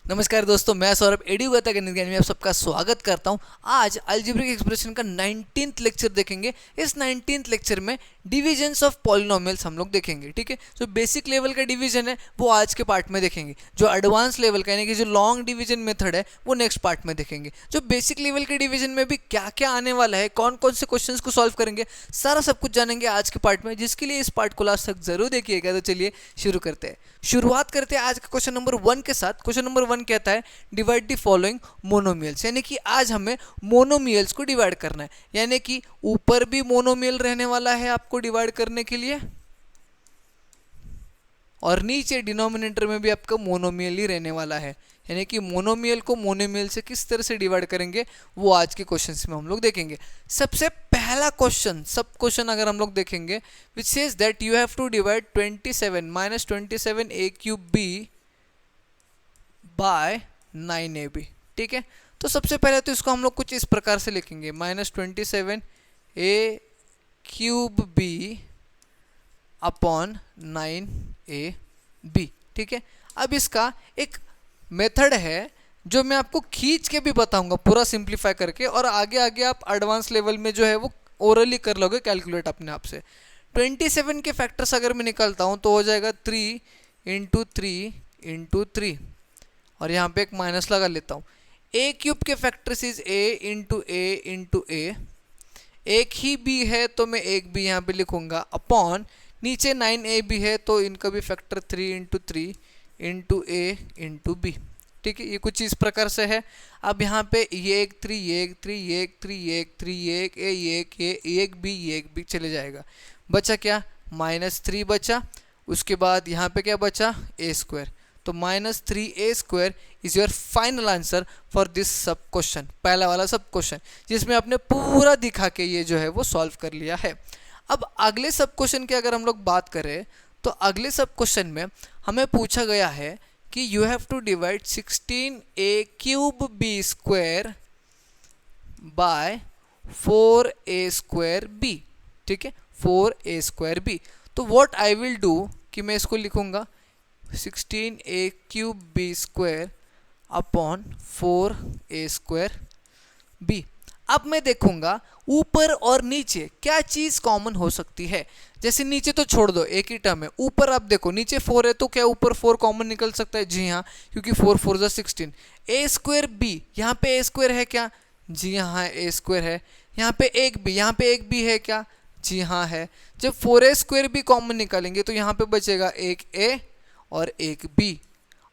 नमस्कार दोस्तों, मैं सौरभ एडुगता गणित ज्ञान में आप सबका स्वागत करता हूं। आज अलजेब्रिक एक्सप्रेशन का 19th लेक्चर देखेंगे। इस 19th लेक्चर में डिविजन्स ऑफ पॉलिनोमियल्स हम लोग देखेंगे। ठीक है, जो बेसिक लेवल का डिवीजन है वो आज के पार्ट में देखेंगे। जो एडवांस लेवल का यानी कि जो लॉन्ग डिवीजन मेथड है वो नेक्स्ट पार्ट में देखेंगे। जो बेसिक लेवल के डिवीजन में भी क्या क्या आने वाला है, कौन कौन से क्वेश्चन को सॉल्व करेंगे, सारा सब कुछ जानेंगे आज के पार्ट में, जिसके लिए इस पार्ट को लास्ट तक जरूर देखिएगा। तो चलिए शुरू करते हैं। शुरुआत करते हैं आज का क्वेश्चन नंबर 1 के साथ। क्वेश्चन नंबर 1 कहता है डिवाइड द फॉलोइंग मोनोमियल्स, यानी कि आज हमें मोनोमियल्स को डिवाइड करना है। यानी कि ऊपर भी मोनोमियल रहने वाला है आपको डिवाइड करने के लिए, और नीचे डिनोमिनेटर में भी आपका मोनोमियल ही रहने वाला है। यानी कि मोनोमियल को मोनोमियल से किस तरह से डिवाइड करेंगे वो आज के क्वेश्चंस में हम लोग देखेंगे। सबसे पहला क्वेश्चन, सब क्वेश्चन अगर हम लोग देखेंगे, which says that you have to divide 27 - 27a³ b by 9ab। ठीक है, तो सबसे पहले तो इसको हम लोग कुछ इस प्रकार से लिखेंगे, -27a³ b अपॉन 9ab। ठीक है, अब इसका एक मेथड है जो मैं आपको खींच के भी बताऊंगा पूरा सिंप्लीफाई करके, और आगे आगे आप एडवांस लेवल में जो है वो ओरली कर लोगे कैलकुलेट अपने आप से। 27 के फैक्टर्स अगर मैं निकालता हूं तो हो जाएगा 3 × 3 × 3, और यहाँ पे एक माइनस लगा लेता हूँ। a³ के factors is a × a × a, एक ही b है तो मैं एक b यहाँ पे लिखूंगा, अपॉन नीचे 9ab है तो इनका भी फैक्टर 3 × 3 × a × b। ठीक है, ये कुछ इस प्रकार से है। अब यहाँ पे ये एक 3, ये एक 3, ये एक 3, ये एक 3, ये एक a, ये एक a, ये एक b, ये एक b चले जाएगा। बचा क्या? -3 बचा। उसके बाद यहाँ पे क्या बचा? a²। तो -3a² is your final answer for this सब क्वेश्चन, पहला वाला सब क्वेश्चन, जिसमें आपने पूरा दिखा के ये जो है वो सॉल्व कर लिया है। अब अगले सब क्वेश्चन की अगर हम लोग बात करें तो अगले सब क्वेश्चन में हमें पूछा गया है कि you have to divide 16a³ b² by 4a² b। ठीक है, 4a² b। तो व्हाट आई विल डू कि मैं इसको लिखूंगा 16a³ b² upon 4a² b। अब मैं देखूंगा ऊपर और नीचे क्या चीज कॉमन हो सकती है। जैसे नीचे तो छोड़ दो, एक ही टर्म है। ऊपर आप देखो, नीचे 4 है तो क्या ऊपर 4 कॉमन निकल सकता है? जी हाँ, क्योंकि 4 4 जा 16। a² b, यहाँ पे a² है क्या? जी हाँ, a² है। यहाँ पे एक b, यहाँ पे एक b है क्या? जी हाँ है। जब 4a² b कॉमन निकालेंगे तो यहाँ पे बचेगा एक a और एक b,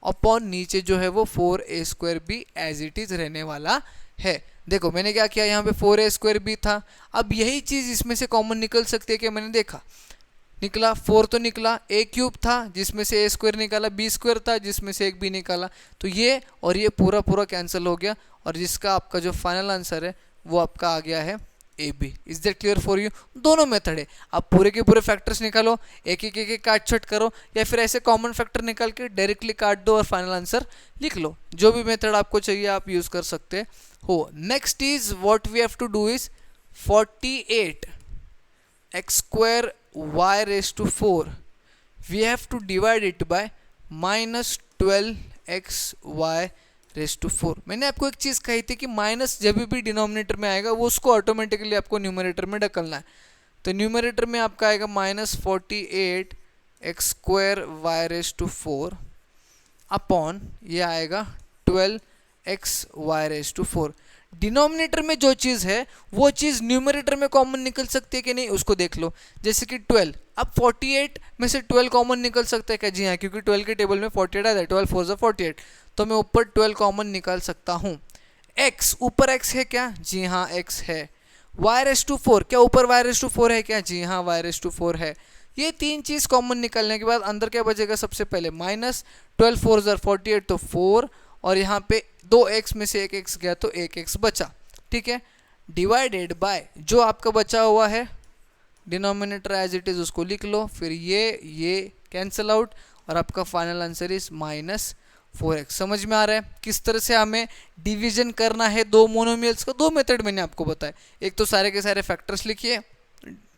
अपॉन नीचे जो है वो 4a² b as it is रहने वाला है। देखो मैंने क्या किया, यहाँ पे 4a² b था। अब यही चीज इसमें से कॉमन निकल सकती है क्या? मैंने देखा, निकला 4 तो निकला। a³ था जिसमें से a² निकाला, b² था जिसमें से एक b निकाला, तो ये और ये पूरा पूरा कैंसिल हो गया, और जिसका आपका जो फाइनल आंसर है वो आपका आ गया है AB। Is that clear for you? दोनों मेथड है, आप पूरे के पूरे फैक्टर्स निकालो, एक एक काट छट करो, या फिर ऐसे कॉमन फैक्टर निकाल के डायरेक्टली काट दो और फाइनल आंसर लिख लो। जो भी मेथड आपको चाहिए आप यूज कर सकते हो। Next is what we have to do is 48x² y⁴ we have to divide it by -12xy⁴। मैंने आपको एक चीज कही थी कि माइनस जब भी डिनोमिनेटर में आएगा वो उसको ऑटोमेटिकली आपको न्यूमरेटर में ढकलना है। तो न्यूमरेटर में आपका आएगा -48x² y⁴ अपॉन ये आएगा 12xy⁴। डिनोमिनेटर में जो चीज है वो चीज न्यूमरेटर में कॉमन निकल सकती है कि नहीं उसको देख लो। जैसे कि 12, अब 48 में से 12 कॉमन निकल सकता है क्या? जी हाँ, क्योंकि 12 के टेबल में 48 आता है, 12 4 जा 48, तो मैं ऊपर 12 कॉमन निकाल सकता हूँ। x, ऊपर x है क्या? जी हाँ x है। y⁴, क्या ऊपर y⁴ है क्या? जी हाँ y⁴ है। ये तीन चीज कॉमन निकलने के बाद अंदर क्या बचेगा? सबसे पहले -12 4 जा 48 तो 4, और यहाँ पे 2x में से एक x गया तो एक x बचा। ठीक है, डिवाइडेड बाय जो आपका बचा हुआ है डिनोमिनेटर एज इट इज उसको लिख लो, फिर ये कैंसिल आउट, और आपका फाइनल आंसर इज -4x। समझ में आ रहा है किस तरह से हमें डिवीजन करना है दो मोनोमियल्स का? दो मेथड मैंने आपको बताया। एक तो सारे के सारे फैक्टर्स लिखिए,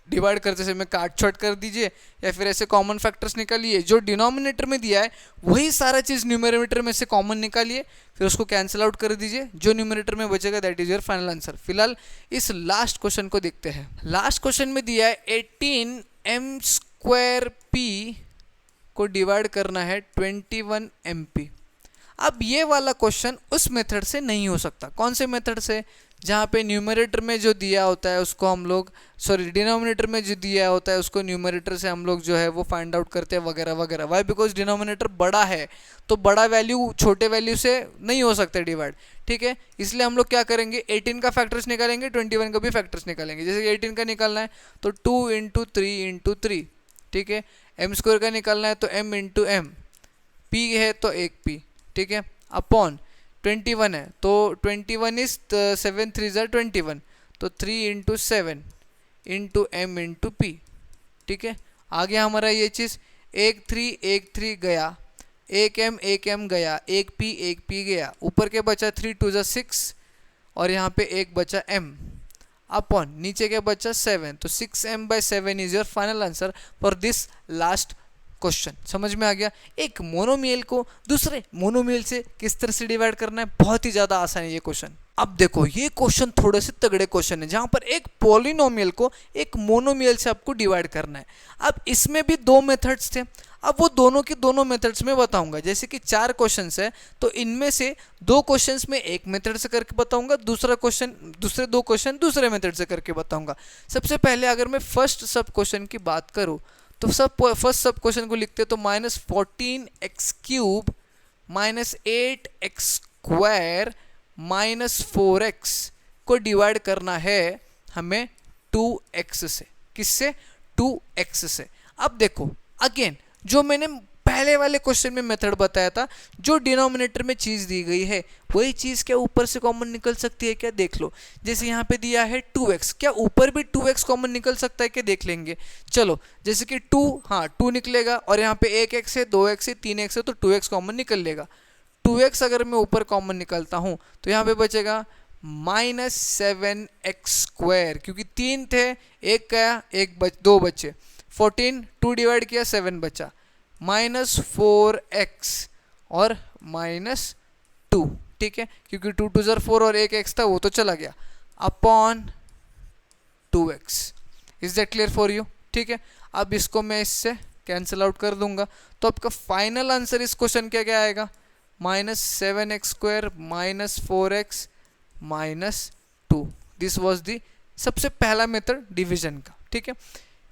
डिवाइड करते समय काट छाट कर दीजिए या फिर ऐसे कॉमन फैक्टर्स निकालिए। जो डिनोमिनेटर में दिया है वही सारा चीज़ न्यूमरेटर में से कॉमन निकालिए, फिर उसको कैंसिल आउट कर दीजिए। जो न्यूमरेटर में बचेगा that is your final answer. फिलहाल इस लास्ट क्वेश्चन को देखते हैं। लास्ट क्वेश्चन में दिया है 18m²p को डिवाइड करना है 21mp। अब ये वाला क्वेश्चन उस मेथड से नहीं हो सकता। कौन से मेथड से? जहाँ पे न्यूमरेटर में जो दिया होता है उसको हम लोग, सॉरी डिनोमिनेटर में जो दिया होता है उसको न्यूमरेटर से हम लोग जो है वो फाइंड आउट करते हैं वगैरह वगैरह। वाई? बिकॉज डिनोमिनेटर बड़ा है, तो बड़ा वैल्यू छोटे वैल्यू से नहीं हो सकता डिवाइड, ठीक है। इसलिए हम लोग क्या करेंगे, 18 का फैक्टर्स निकालेंगे, 21 का भी फैक्टर्स निकालेंगे। जैसे कि 18 का निकालना है तो 2 × 3 × 3, ठीक है। m² का निकालना है तो m × m, p है तो 1p, ठीक है, अपॉन 21 है तो 21 इज 7 3 ज़ा 21, तो 3 × 7 × m × p, ठीक है। आ गया हमारा ये चीज़। 1 3 गया, 1m गया, 1p गया, ऊपर के बचा 3 2 ज़ा 6 और यहाँ पे 1 बचा m, अपॉन नीचे के बचा 7, तो 6m/7 is your final answer for this last question. समझ में आ गया? एक मोनोमियल को दूसरे मोनोमियल से किस तरह से डिवाइड करना है, बहुत ही ज़्यादा आसान है ये क्वेश्चन। अब देखो ये क्वेश्चन थोड़े से तगड़े क्वेश्चन है, जहाँ पर एक पॉलिनोमियल को एक मोनोमियल से आपको डिवाइड करना है। अब इसमें भी दो मेथड्स थे, अब वो दोनों के दोनों मेथड्स में बताऊंगा। जैसे कि 4 क्वेश्चंस है तो इनमें से 2 क्वेश्चंस में एक मेथड से करके बताऊंगा, दूसरे 2 क्वेश्चन दूसरे मेथड से करके बताऊंगा। सबसे पहले अगर मैं फर्स्ट सब क्वेश्चन की बात करूँ तो फर्स्ट सब क्वेश्चन को लिखते हैं तो -14x³ -8x² -4x को डिवाइड करना है हमें 2x से। किससे? 2x से। अब देखो अगेन जो मैंने पहले वाले क्वेश्चन में मेथड बताया था, जो डिनोमिनेटर में चीज़ दी गई है वही चीज़ क्या ऊपर से कॉमन निकल सकती है क्या? देख लो, जैसे यहाँ पे दिया है 2x, क्या ऊपर भी 2x कॉमन निकल सकता है क्या? देख लेंगे। चलो जैसे कि 2, हाँ 2 निकलेगा और यहाँ पे 1x है, 2x है, 3x है, तो 2x कॉमन निकल लेगा। 2x अगर मैं ऊपर कॉमन निकलता हूँ तो यहाँ पे बचेगा -7x², क्योंकि 3 थे, 1 गया, 2 बचे, 14, 2 डिवाइड किया 7 बचा, -4x और -2, ठीक है, क्योंकि 2 2 ज़ा 4 और 1x था वो तो चला गया, upon 2x। Is that clear for you? ठीक है, अब इसको मैं इससे कैंसिल आउट कर दूंगा तो आपका फाइनल आंसर इस क्वेश्चन क्या क्या आएगा? -7x² -4x -2। This was the सबसे पहला मेथड डिवीजन का, ठीक है।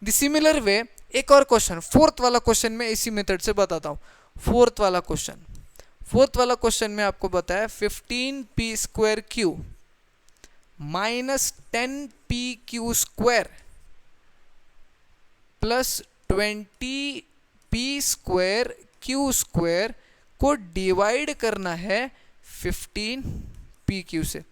द सिमिलर वे एक और क्वेश्चन, फोर्थ वाला क्वेश्चन में इसी मेथड से बताता हूँ। फोर्थ वाला क्वेश्चन में आपको बताया 15p² -10pq² +20p² को डिवाइड करना है 15pq से।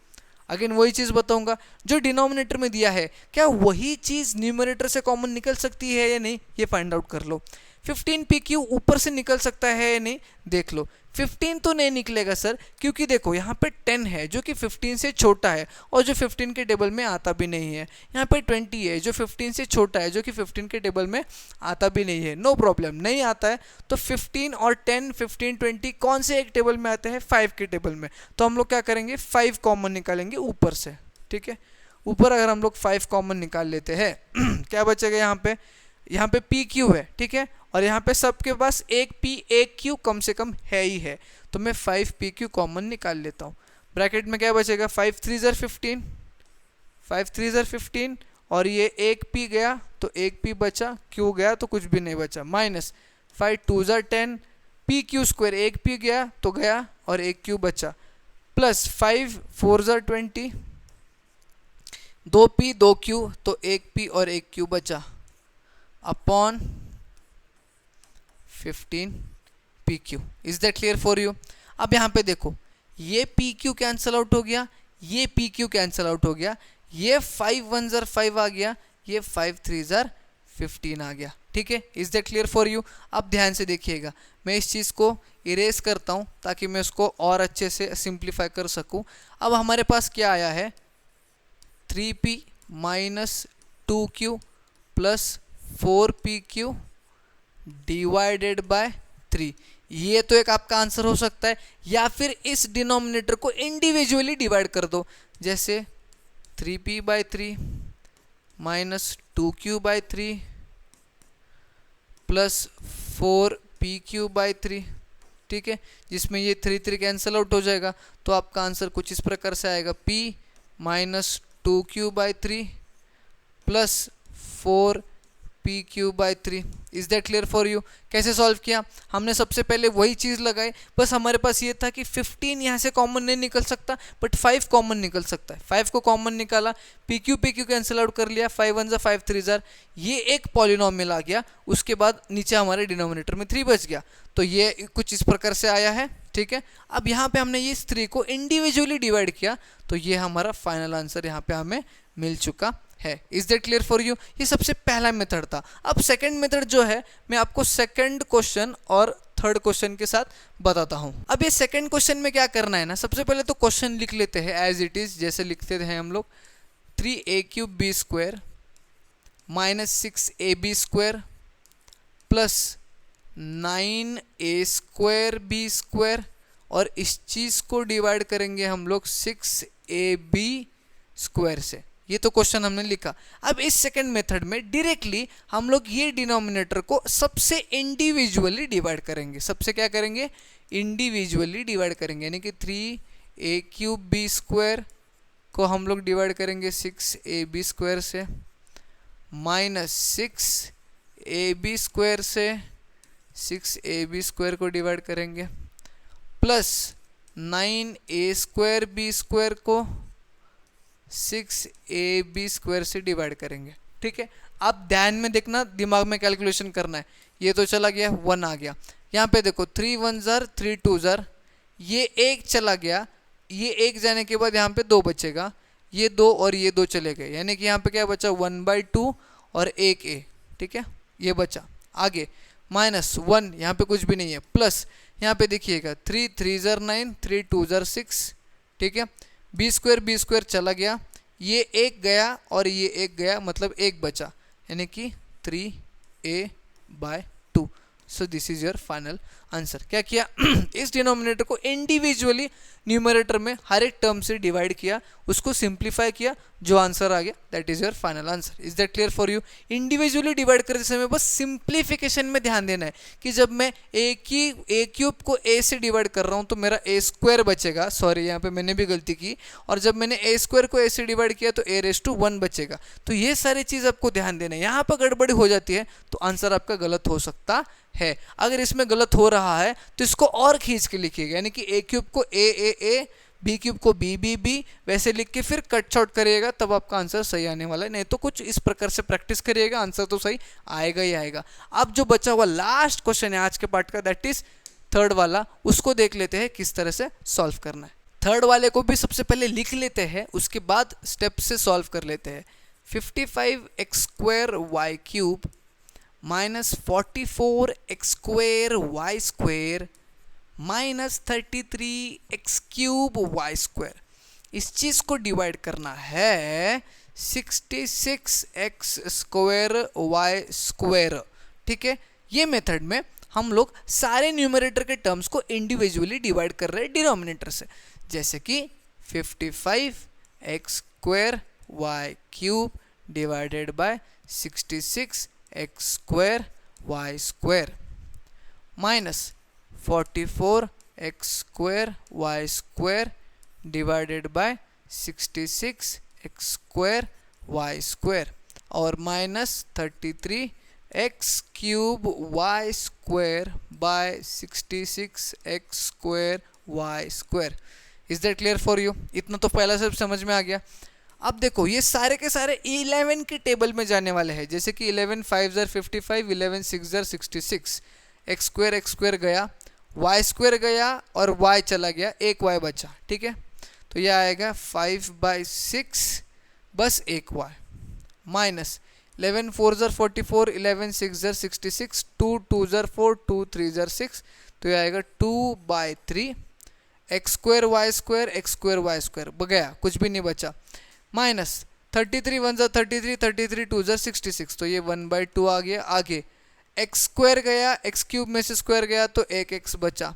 अगेन वही चीज़ बताऊंगा, जो डिनोमिनेटर में दिया है क्या वही चीज़ न्यूमरेटर से कॉमन निकल सकती है या नहीं, ये फाइंड आउट कर लो। 15pq ऊपर से निकल सकता है या नहीं, देख लो। 15 तो नहीं निकलेगा सर, क्योंकि देखो यहाँ पे 10 है जो कि 15 से छोटा है और जो 15 के टेबल में आता भी नहीं है। यहाँ पे 20 है जो 15 से छोटा है जो कि 15 के टेबल में आता भी नहीं है। नो प्रॉब्लम, नहीं आता है तो 15 और 10, 15, 20 कौन से एक टेबल में आते हैं? 5 के टेबल में। तो हम लोग क्या करेंगे, 5 कॉमन निकालेंगे ऊपर से, ठीक है। ऊपर अगर हम लोग 5 कॉमन निकाल लेते हैं क्या बचेगा यहाँ पे? यहाँ पे pq है, ठीक है, और यहाँ पे सबके पास एक p एक q कम से कम है ही है, तो मैं 5pq कॉमन निकाल लेता हूँ। ब्रैकेट में क्या बचेगा? 5 3 ज़ा 15, 5 3 ज़ा 15 और ये एक p गया तो एक p बचा, q गया तो कुछ भी नहीं बचा, माइनस 5 2 ज़ा 10, pq², एक p गया तो गया और एक q बचा, प्लस 5 4 ज़ा 20, 2p 2q तो एक p और एक q बचा, upon 15pq। Is that clear for you? अब यहाँ पे देखो, ये pq कैंसिल आउट हो गया, ये pq कैंसिल आउट हो गया, ये 5 1 ज़ा 5 आ गया, ये 5 3 ज़ा 15 आ गया, ठीक है। Is that clear for you? अब ध्यान से देखिएगा, मैं इस चीज़ को इरेज करता हूँ ताकि मैं उसको और अच्छे से सिंप्लीफाई कर सकूँ। अब हमारे पास क्या आया है? 3p -2q plus 4PQ divided by 3। ये तो एक आपका आंसर हो सकता है, या फिर इस डिनोमिनेटर को इंडिविजुअली डिवाइड कर दो, जैसे 3P/3 minus 2Q/3 plus 4PQ/3, ठीक है, जिसमें ये 3 कैंसिल आउट हो जाएगा। तो आपका आंसर कुछ इस प्रकार से आएगा, P minus 2Q/3 plus 4PQ/3। Is that clear for you? कैसे सॉल्व किया हमने? सबसे पहले वही चीज़ लगाई, बस हमारे पास ये था कि 15 यहाँ से कॉमन नहीं निकल सकता, बट 5 कॉमन निकल सकता है। 5 को कॉमन निकाला, PQ कैंसिल आउट कर लिया, 5 1 5 3 जार, ये एक पॉलिनोमियल आ गया। उसके बाद नीचे हमारे डिनोमिनेटर में 3 बच गया। तो ये कुछ इस प्रकार से आया है, ठीक है। अब यहाँ पे हमने ये 3 को इंडिविजुअली डिवाइड किया, तो ये हमारा फाइनल आंसर यहाँ पे हमें मिल चुका है। Is that clear for you? ये सबसे पहला मेथड था। अब सेकंड मेथड जो है मैं आपको सेकंड क्वेश्चन और थर्ड क्वेश्चन के साथ बताता हूं। अब ये सेकंड क्वेश्चन में क्या करना है ना, सबसे पहले तो क्वेश्चन लिख लेते हैं एज इट इज, जैसे लिखते हैं हम लोग 3a³ minus 6ab² plus 9a² और इस चीज को डिवाइड करेंगे हम लोग 6ab² से। ये तो क्वेश्चन हमने लिखा। अब इस सेकंड मेथड में डायरेक्टली हम लोग ये डिनोमिनेटर को सबसे इंडिविजुअली डिवाइड करेंगे। सबसे क्या करेंगे? इंडिविजुअली डिवाइड करेंगे, यानी कि 3a³ को हम लोग डिवाइड करेंगे 6ab² से, माइनस 6ab² से 6ab² को डिवाइड करेंगे, प्लस 9a²b² को 6ab² से डिवाइड करेंगे, ठीक है। आप ध्यान में देखना, दिमाग में कैलकुलेशन करना है। ये तो चला गया, 1 आ गया। यहाँ पे देखो 3 1 जार 3 2 जार, ये एक चला गया, ये एक जाने के बाद यहाँ पे 2 बचेगा, ये 2 और ये 2 चले गए, यानी कि यहाँ पे क्या बचा? 1/2 और 1a, ठीक है, ये बचा। आगे माइनस 1, यहाँ पे कुछ भी नहीं है, प्लस यहाँ पे देखिएगा 3 3 जार 9 3 2 जार 6, ठीक है। b² चला गया, ये एक गया और ये एक गया, मतलब एक बचा, यानी कि 3a/2। So this is your final answer. क्या किया? इस डिनोमिनेटर को इंडिविजुअली न्यूमरेटर में हर एक टर्म से डिवाइड किया, उसको सिंप्लीफाई किया, जो आंसर आ गया that is your final answer. Is that clear for you? Individually divide करते समय बस सिंप्लीफिकेशन में ध्यान देना है कि जब मैं a³ को a से डिवाइड कर रहा हूँ तो मेरा a² बचेगा, सॉरी यहाँ पे मैंने भी गलती की, और जब मैंने a² को a से डिवाइड किया तो a⁻1 बचेगा। तो ये सारी चीज़ आपको ध्यान देना है। यहाँ पर गड़बड़ी हो जाती है तो आंसर आपका गलत हो सकता है। अगर इसमें गलत हो रहा है तो इसको और खींच के लिखिएगा, यानी कि a³ को a b³ को b वैसे लिख के फिर कट शॉर्ट करिएगा, तब आपका आंसर सही आने वाला है। नहीं तो कुछ इस प्रकार से प्रैक्टिस करिएगा, आंसर तो सही आएगा ही आएगा। अब जो बचा हुआ लास्ट क्वेश्चन है आज के पार्ट का, दैट इज थर्ड वाला, उसको देख लेते हैं किस तरह से सॉल्व करना है। थर्ड वाले को भी सबसे पहले लिख लेते हैं, उसके बाद स्टेप से सॉल्व कर लेते हैं। 55x² minus 44x² minus 33x³ इस चीज को डिवाइड करना है 66x² ठीक है। ये मेथड में हम लोग सारे न्यूमरेटर के टर्म्स को इंडिविजुअली डिवाइड कर रहे हैं डिनोमिनेटर से, जैसे कि 55x² divided by 66x² minus 44x² divided by 66x² और minus 33x³ by 66x²। Is that clear for you? इतना तो पहला सब समझ में आ गया। अब देखो ये सारे के सारे 11 के टेबल में जाने वाले हैं, जैसे कि 11 5 55, 11 6 66, x² गया, y² गया और y चला गया, एक y बचा, ठीक है। तो यह आएगा 5/6 बस एक y माइनस 11 4 44, 11 6 66, 2 2 4, 2 3 6, तो यह आएगा 2/3 x² y² x² y² गया, कुछ भी नहीं बचा, माइनस 33 वन ज़ा 33, 33 टू ज़ा 66, तो ये 1/2 आ गया। आगे एक्स स्क्वायर गया, एक्स क्यूब में से स्क्वायर गया तो एक एक्स बचा,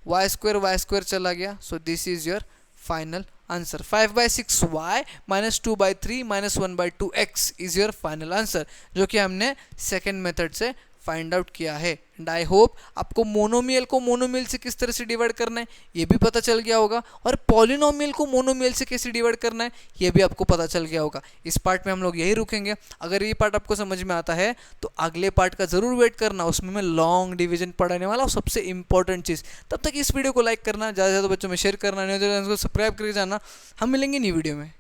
वाई स्क्वायर चला गया। So this is your final answer. 5/6 y minus 2/3 minus 1/2 x is your final answer, जो कि हमने सेकेंड मेथड से फाइंड आउट किया है। एंड आई होप आपको मोनोमियल को मोनोमियल से किस तरह से डिवाइड करना है ये भी पता चल गया होगा, और पॉलिनोमियल को मोनोमियल से कैसे डिवाइड करना है ये भी आपको पता चल गया होगा। इस पार्ट में हम लोग यही रुकेंगे। अगर ये पार्ट आपको समझ में आता है तो अगले पार्ट का जरूर वेट करना, उसमें मैं लॉन्ग डिवीजन पढ़ाने वाला हूँ, सबसे इंपॉर्टेंट चीज़। तब तक इस वीडियो को लाइक करना, ज़्यादा से ज़्यादा बच्चों में शेयर करना, नहीं तो सब्सक्राइब करके जाना। हम मिलेंगे नई वीडियो में।